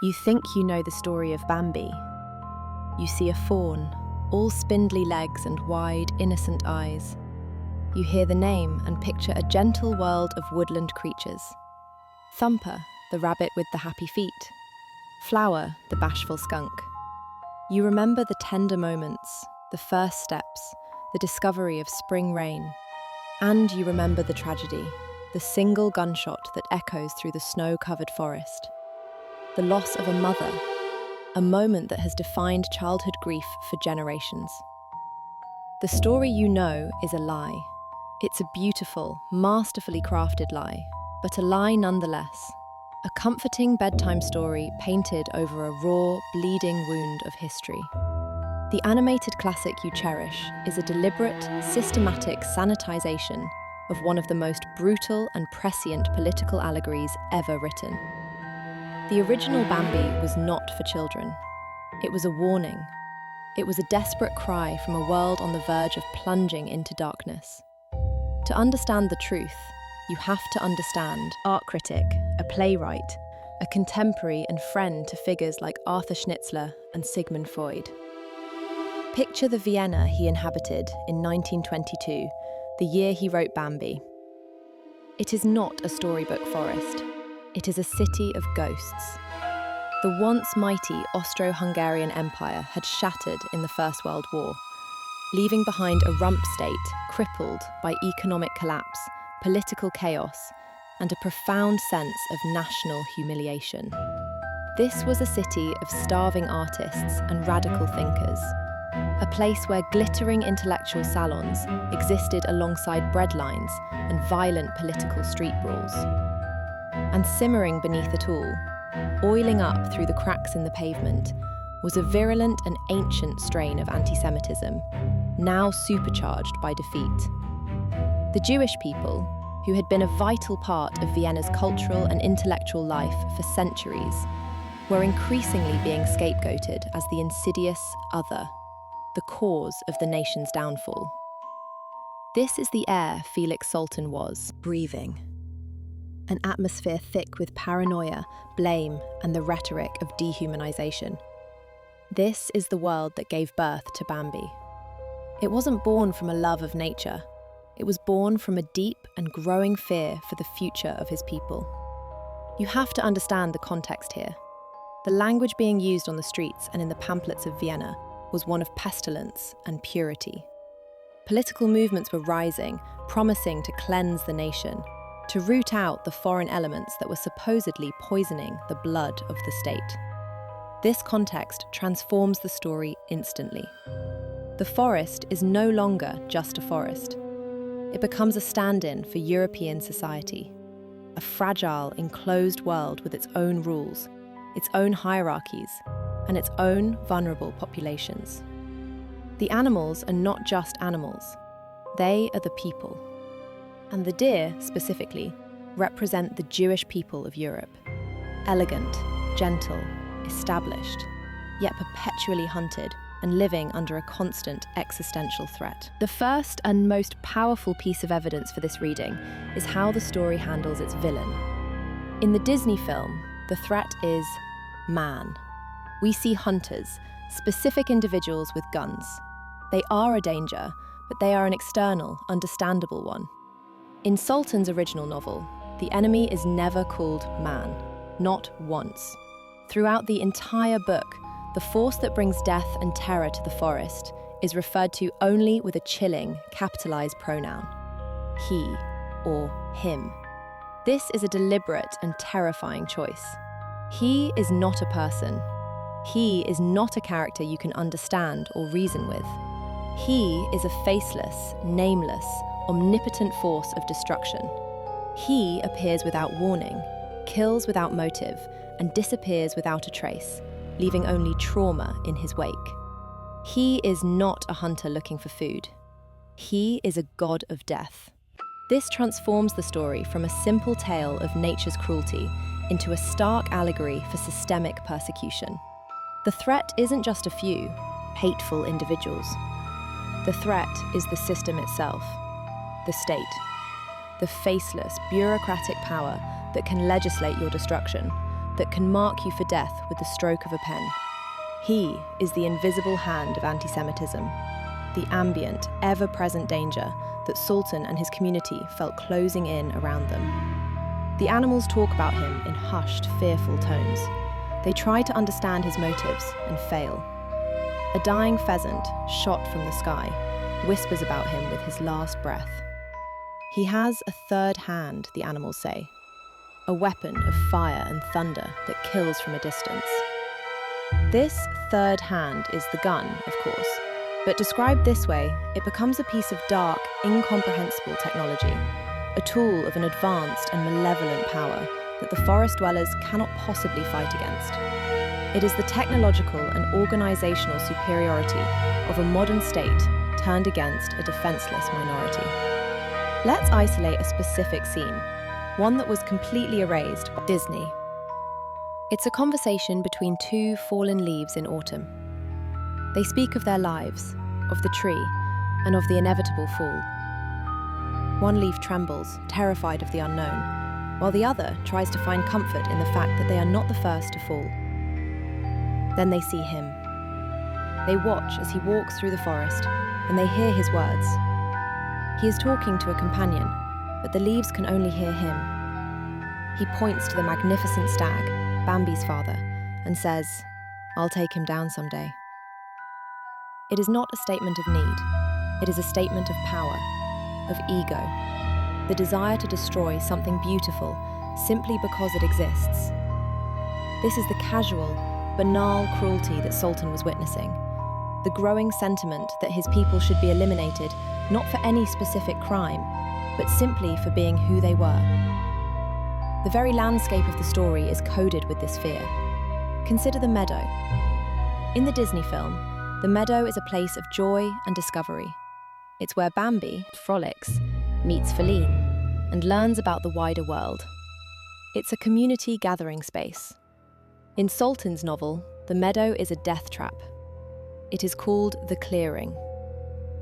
You think you know the story of Bambi. You see a fawn, all spindly legs and wide, innocent eyes. You hear the name and picture a gentle world of woodland creatures. Thumper, the rabbit with the happy feet. Flower, the bashful skunk. You remember the tender moments, the first steps, the discovery of spring rain. And you remember the tragedy, the single gunshot that echoes through the snow-covered forest. The loss of a mother, a moment that has defined childhood grief for generations. The story you know is a lie. It's a beautiful, masterfully crafted lie, but a lie nonetheless. A comforting bedtime story painted over a raw, bleeding wound of history. The animated classic you cherish is a deliberate, systematic sanitization of one of the most brutal and prescient political allegories ever written. The original Bambi was not for children. It was a warning. It was a desperate cry from a world on the verge of plunging into darkness. To understand the truth, you have to understand art critic, a playwright, a contemporary and friend to figures like Arthur Schnitzler and Sigmund Freud. Picture the Vienna he inhabited in 1922, the year he wrote Bambi. It is not a storybook forest. It is a city of ghosts. The once mighty Austro-Hungarian Empire had shattered in the First World War, leaving behind a rump state crippled by economic collapse, political chaos, and a profound sense of national humiliation. This was a city of starving artists and radical thinkers, a place where glittering intellectual salons existed alongside breadlines and violent political street brawls. And simmering beneath it all, oiling up through the cracks in the pavement, was a virulent and ancient strain of anti-Semitism, now supercharged by defeat. The Jewish people, who had been a vital part of Vienna's cultural and intellectual life for centuries, were increasingly being scapegoated as the insidious other, the cause of the nation's downfall. This is the air Felix Salten was breathing. An atmosphere thick with paranoia, blame, and the rhetoric of dehumanization. This is the world that gave birth to Bambi. It wasn't born from a love of nature. It was born from a deep and growing fear for the future of his people. You have to understand the context here. The language being used on the streets and in the pamphlets of Vienna was one of pestilence and purity. Political movements were rising, promising to cleanse the nation, to root out the foreign elements that were supposedly poisoning the blood of the state. This context transforms the story instantly. The forest is no longer just a forest. It becomes a stand-in for European society, a fragile, enclosed world with its own rules, its own hierarchies, and its own vulnerable populations. The animals are not just animals. They are the people. And the deer, specifically, represent the Jewish people of Europe. Elegant, gentle, established, yet perpetually hunted and living under a constant existential threat. The first and most powerful piece of evidence for this reading is how the story handles its villain. In the Disney film, the threat is man. We see hunters, specific individuals with guns. They are a danger, but they are an external, understandable one. In Salten's original novel, the enemy is never called man, not once. Throughout the entire book, the force that brings death and terror to the forest is referred to only with a chilling, capitalized pronoun. He or him. This is a deliberate and terrifying choice. He is not a person. He is not a character you can understand or reason with. He is a faceless, nameless, omnipotent force of destruction. He appears without warning, kills without motive, and disappears without a trace, leaving only trauma in his wake. He is not a hunter looking for food. He is a god of death. This transforms the story from a simple tale of nature's cruelty into a stark allegory for systemic persecution. The threat isn't just a few hateful individuals. The threat is the system itself, the state, the faceless, bureaucratic power that can legislate your destruction, that can mark you for death with the stroke of a pen. He is the invisible hand of anti-Semitism, the ambient, ever-present danger that Sultan and his community felt closing in around them. The animals talk about him in hushed, fearful tones. They try to understand his motives and fail. A dying pheasant, shot from the sky, whispers about him with his last breath. He has a third hand, the animals say, a weapon of fire and thunder that kills from a distance. This third hand is the gun, of course, but described this way, it becomes a piece of dark, incomprehensible technology, a tool of an advanced and malevolent power that the forest dwellers cannot possibly fight against. It is the technological and organizational superiority of a modern state turned against a defenseless minority. Let's isolate a specific scene, one that was completely erased by Disney. It's a conversation between two fallen leaves in autumn. They speak of their lives, of the tree, and of the inevitable fall. One leaf trembles, terrified of the unknown, while the other tries to find comfort in the fact that they are not the first to fall. Then they see him. They watch as he walks through the forest, and they hear his words. He is talking to a companion, but the leaves can only hear him. He points to the magnificent stag, Bambi's father, and says, "I'll take him down someday." It is not a statement of need. It is a statement of power, of ego, the desire to destroy something beautiful simply because it exists. This is the casual, banal cruelty that Sultan was witnessing, the growing sentiment that his people should be eliminated not for any specific crime, but simply for being who they were. The very landscape of the story is coded with this fear. Consider the meadow. In the Disney film, the meadow is a place of joy and discovery. It's where Bambi frolics, meets Feline, and learns about the wider world. It's a community gathering space. In Sultan's novel, the meadow is a death trap. It is called the clearing.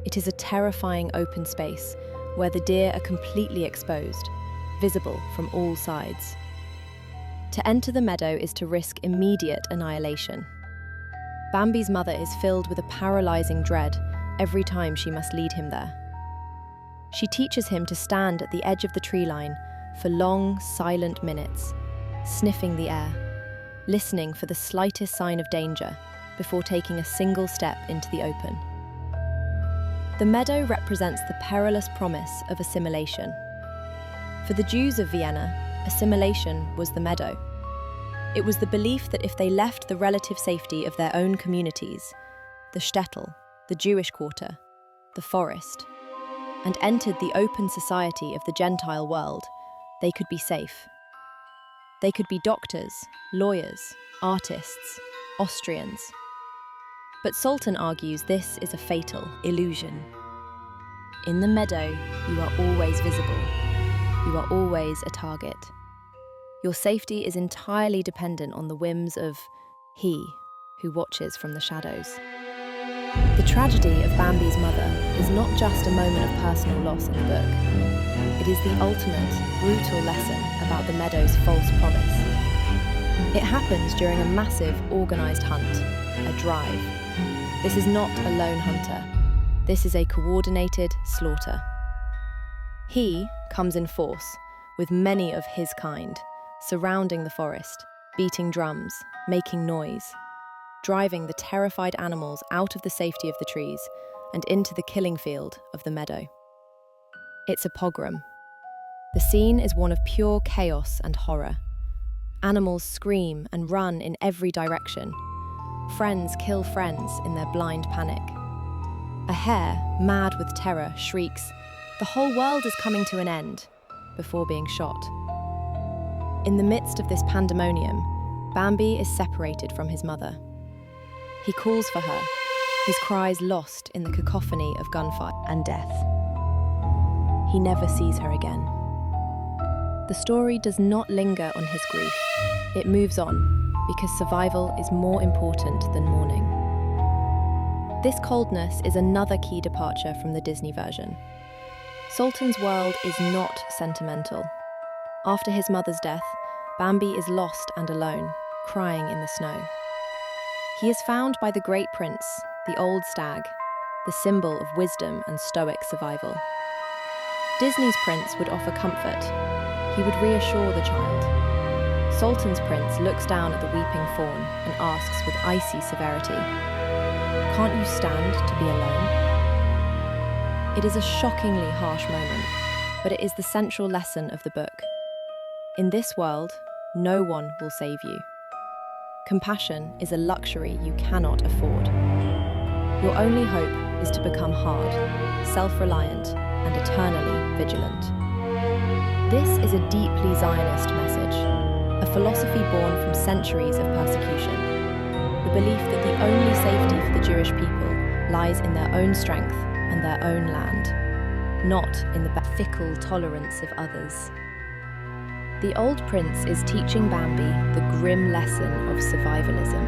It is a terrifying open space where the deer are completely exposed, visible from all sides. To enter the meadow is to risk immediate annihilation. Bambi's mother is filled with a paralyzing dread every time she must lead him there. She teaches him to stand at the edge of the tree line for long, silent minutes, sniffing the air, listening for the slightest sign of danger before taking a single step into the open. The meadow represents the perilous promise of assimilation. For the Jews of Vienna, assimilation was the meadow. It was the belief that if they left the relative safety of their own communities, the shtetl, the Jewish quarter, the forest, and entered the open society of the Gentile world, they could be safe. They could be doctors, lawyers, artists, Austrians. But Sultan argues this is a fatal illusion. In the meadow, you are always visible. You are always a target. Your safety is entirely dependent on the whims of he who watches from the shadows. The tragedy of Bambi's mother is not just a moment of personal loss in the book. It is the ultimate, brutal lesson about the meadow's false promise. It happens during a massive, organised hunt, a drive. This is not a lone hunter. This is a coordinated slaughter. He comes in force, with many of his kind, surrounding the forest, beating drums, making noise, driving the terrified animals out of the safety of the trees and into the killing field of the meadow. It's a pogrom. The scene is one of pure chaos and horror. Animals scream and run in every direction. Friends kill friends in their blind panic. A hare, mad with terror, shrieks, "The whole world is coming to an end," before being shot. In the midst of this pandemonium, Bambi is separated from his mother. He calls for her, his cries lost in the cacophony of gunfire and death. He never sees her again. The story does not linger on his grief. It moves on, because survival is more important than mourning. This coldness is another key departure from the Disney version. Sultan's world is not sentimental. After his mother's death, Bambi is lost and alone, crying in the snow. He is found by the great prince, the old stag, the symbol of wisdom and stoic survival. Disney's prince would offer comfort. He would reassure the child. Sultan's prince looks down at the weeping fawn and asks with icy severity, "Can't you stand to be alone?" It is a shockingly harsh moment, but it is the central lesson of the book. In this world, no one will save you. Compassion is a luxury you cannot afford. Your only hope is to become hard, self-reliant, and eternally vigilant. This is a deeply Zionist message, a philosophy born from centuries of persecution, the belief that the only safety for the Jewish people lies in their own strength and their own land, not in the fickle tolerance of others. The old prince is teaching Bambi the grim lesson of survivalism.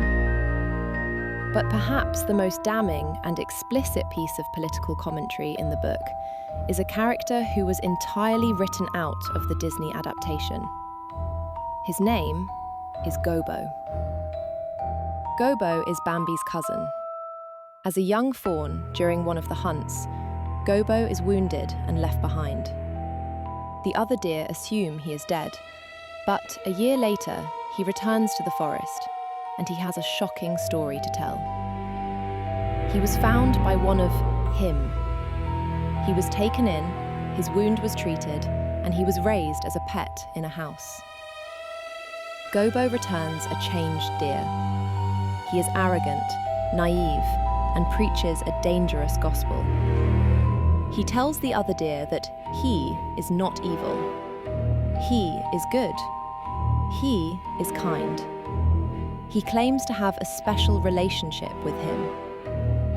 But perhaps the most damning and explicit piece of political commentary in the book is a character who was entirely written out of the Disney adaptation. His name is Gobo. Gobo is Bambi's cousin. As a young fawn during one of the hunts, Gobo is wounded and left behind. The other deer assume he is dead, but a year later, he returns to the forest, and he has a shocking story to tell. He was found by one of him. He was taken in, his wound was treated, and he was raised as a pet in a house. Gobo returns a changed deer. He is arrogant, naive, and preaches a dangerous gospel. He tells the other deer that he is not evil. He is good. He is kind. He claims to have a special relationship with him.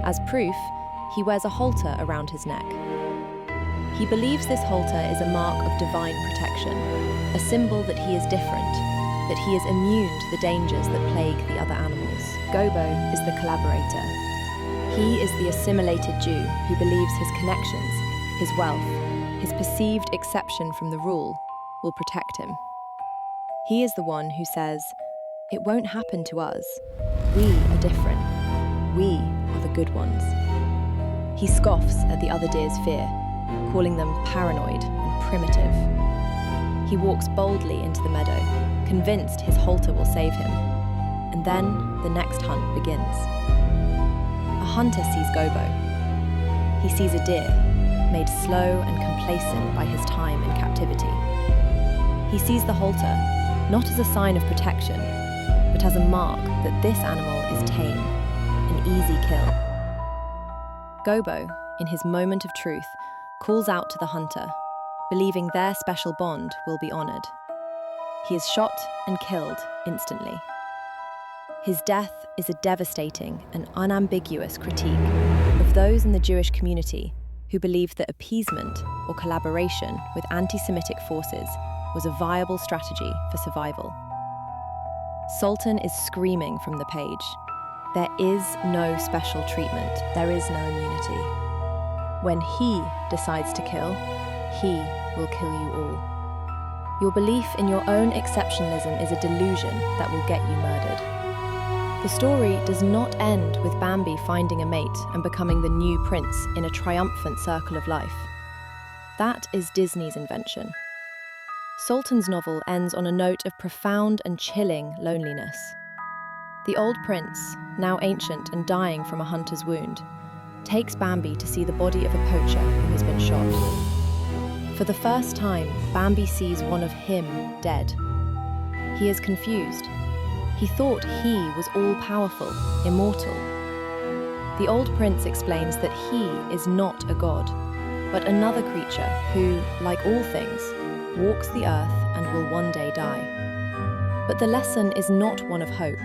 As proof, he wears a halter around his neck. He believes this halter is a mark of divine protection, a symbol that he is different, that he is immune to the dangers that plague the other animals. Gobo is the collaborator. He is the assimilated Jew who believes his connections, his wealth, his perceived exception from the rule will protect him. He is the one who says, "It won't happen to us. We are different. We are the good ones." He scoffs at the other deer's fear, calling them paranoid and primitive. He walks boldly into the meadow, convinced his halter will save him. And then the next hunt begins. A hunter sees Gobo. He sees a deer, made slow and complacent by his time in captivity. He sees the halter, not as a sign of protection, but as a mark that this animal is tame, an easy kill. Gobo, in his moment of truth, calls out to the hunter, believing their special bond will be honored. He is shot and killed instantly. His death is a devastating and unambiguous critique of those in the Jewish community who believed that appeasement or collaboration with anti-Semitic forces was a viable strategy for survival. Sultan is screaming from the page. There is no special treatment. There is no immunity. When he decides to kill, he will kill you all. Your belief in your own exceptionalism is a delusion that will get you murdered. The story does not end with Bambi finding a mate and becoming the new prince in a triumphant circle of life. That is Disney's invention. Sultan's novel ends on a note of profound and chilling loneliness. The old prince, now ancient and dying from a hunter's wound, takes Bambi to see the body of a poacher who has been shot. For the first time, Bambi sees one of him dead. He is confused. He thought he was all-powerful, immortal. The old prince explains that he is not a god, but another creature who, like all things, walks the earth and will one day die. But the lesson is not one of hope.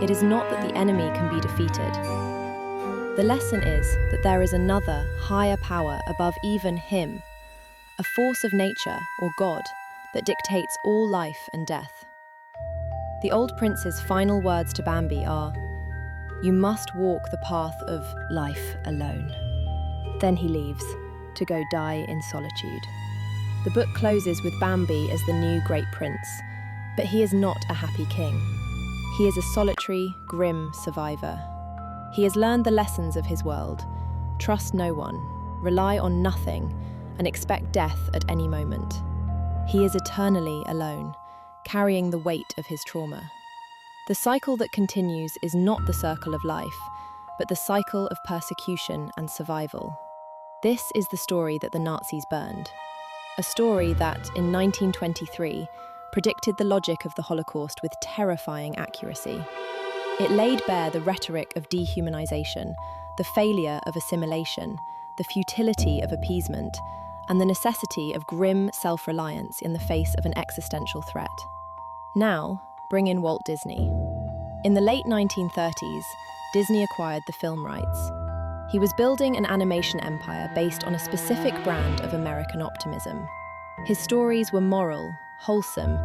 It is not that the enemy can be defeated. The lesson is that there is another, higher power above even him, a force of nature or God that dictates all life and death. The old prince's final words to Bambi are, "You must walk the path of life alone." Then he leaves to go die in solitude. The book closes with Bambi as the new great prince, But he is not a happy king. He is a solitary, grim survivor. He has learned the lessons of his world: trust no one, rely on nothing, and expect death at any moment. He is eternally alone, carrying the weight of his trauma. The cycle that continues is not the circle of life, but the cycle of persecution and survival. This is the story that the Nazis burned. A story that, in 1923, predicted the logic of the Holocaust with terrifying accuracy. It laid bare the rhetoric of dehumanization, the failure of assimilation, the futility of appeasement, and the necessity of grim self-reliance in the face of an existential threat. Now, bring in Walt Disney. In the late 1930s, Disney acquired the film rights. He was building an animation empire based on a specific brand of American optimism. His stories were moral, wholesome,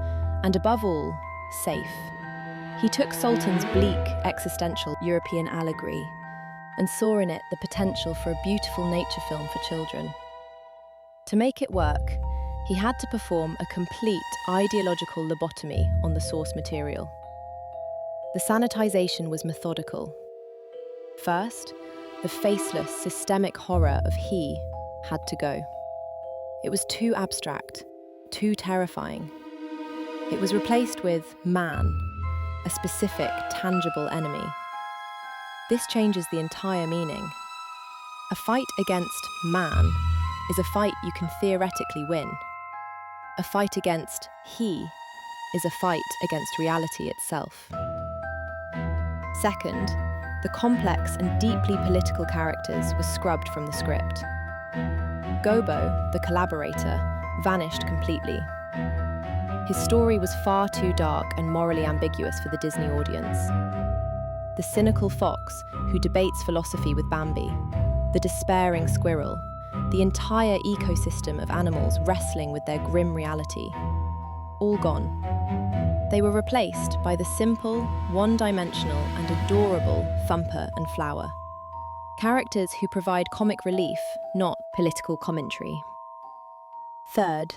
and above all, safe. He took Sultan's bleak, existential European allegory and saw in it the potential for a beautiful nature film for children. To make it work, he had to perform a complete ideological lobotomy on the source material. The sanitization was methodical. First, the faceless, systemic horror of he had to go. It was too abstract, too terrifying. It was replaced with man, a specific, tangible enemy. This changes the entire meaning. A fight against man is a fight you can theoretically win. A fight against he is a fight against reality itself. Second, the complex and deeply political characters were scrubbed from the script. Gobo, the collaborator, vanished completely. His story was far too dark and morally ambiguous for the Disney audience. The cynical fox who debates philosophy with Bambi, the despairing squirrel, the entire ecosystem of animals wrestling with their grim reality, all gone. They were replaced by the simple, one-dimensional and adorable Thumper and Flower. Characters who provide comic relief, not political commentary. Third,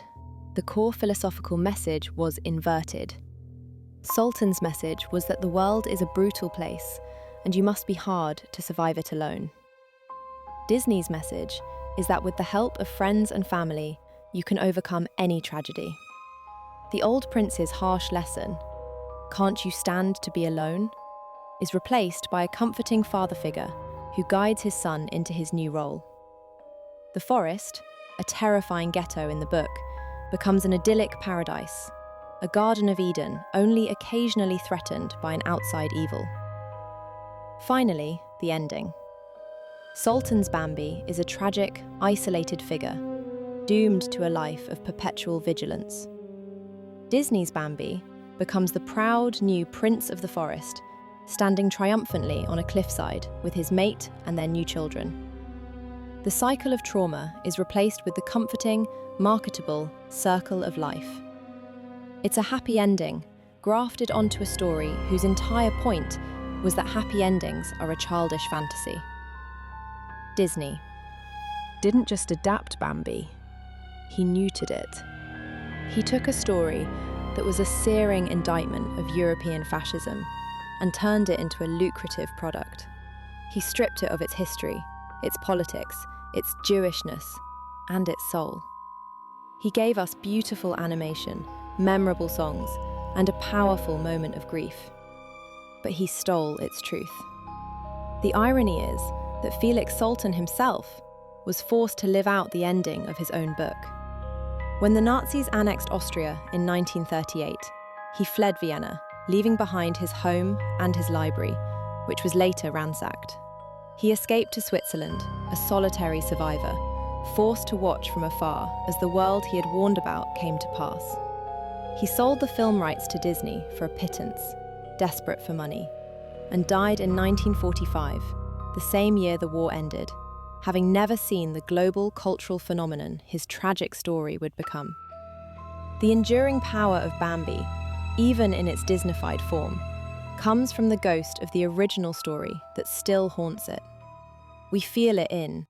the core philosophical message was inverted. Sultan's message was that the world is a brutal place and you must be hard to survive it alone. Disney's message is that with the help of friends and family, you can overcome any tragedy. The old prince's harsh lesson, "Can't you stand to be alone?" is replaced by a comforting father figure who guides his son into his new role. The forest, a terrifying ghetto in the book, becomes an idyllic paradise, a Garden of Eden only occasionally threatened by an outside evil. Finally, the ending. Sultan's Bambi is a tragic, isolated figure, doomed to a life of perpetual vigilance. Disney's Bambi becomes the proud new prince of the forest, standing triumphantly on a cliffside with his mate and their new children. The cycle of trauma is replaced with the comforting, marketable circle of life. It's a happy ending, grafted onto a story whose entire point was that happy endings are a childish fantasy. Disney didn't just adapt Bambi, he neutered it. He took a story that was a searing indictment of European fascism and turned it into a lucrative product. He stripped it of its history, its politics, its Jewishness, and its soul. He gave us beautiful animation, memorable songs, and a powerful moment of grief. But he stole its truth. The irony is that Felix Sultan himself was forced to live out the ending of his own book. When the Nazis annexed Austria in 1938, he fled Vienna, leaving behind his home and his library, which was later ransacked. He escaped to Switzerland, a solitary survivor, forced to watch from afar as the world he had warned about came to pass. He sold the film rights to Disney for a pittance, desperate for money, and died in 1945, the same year the war ended, having never seen the global cultural phenomenon his tragic story would become. The enduring power of Bambi, even in its Disneyfied form, comes from the ghost of the original story that still haunts it. We feel it in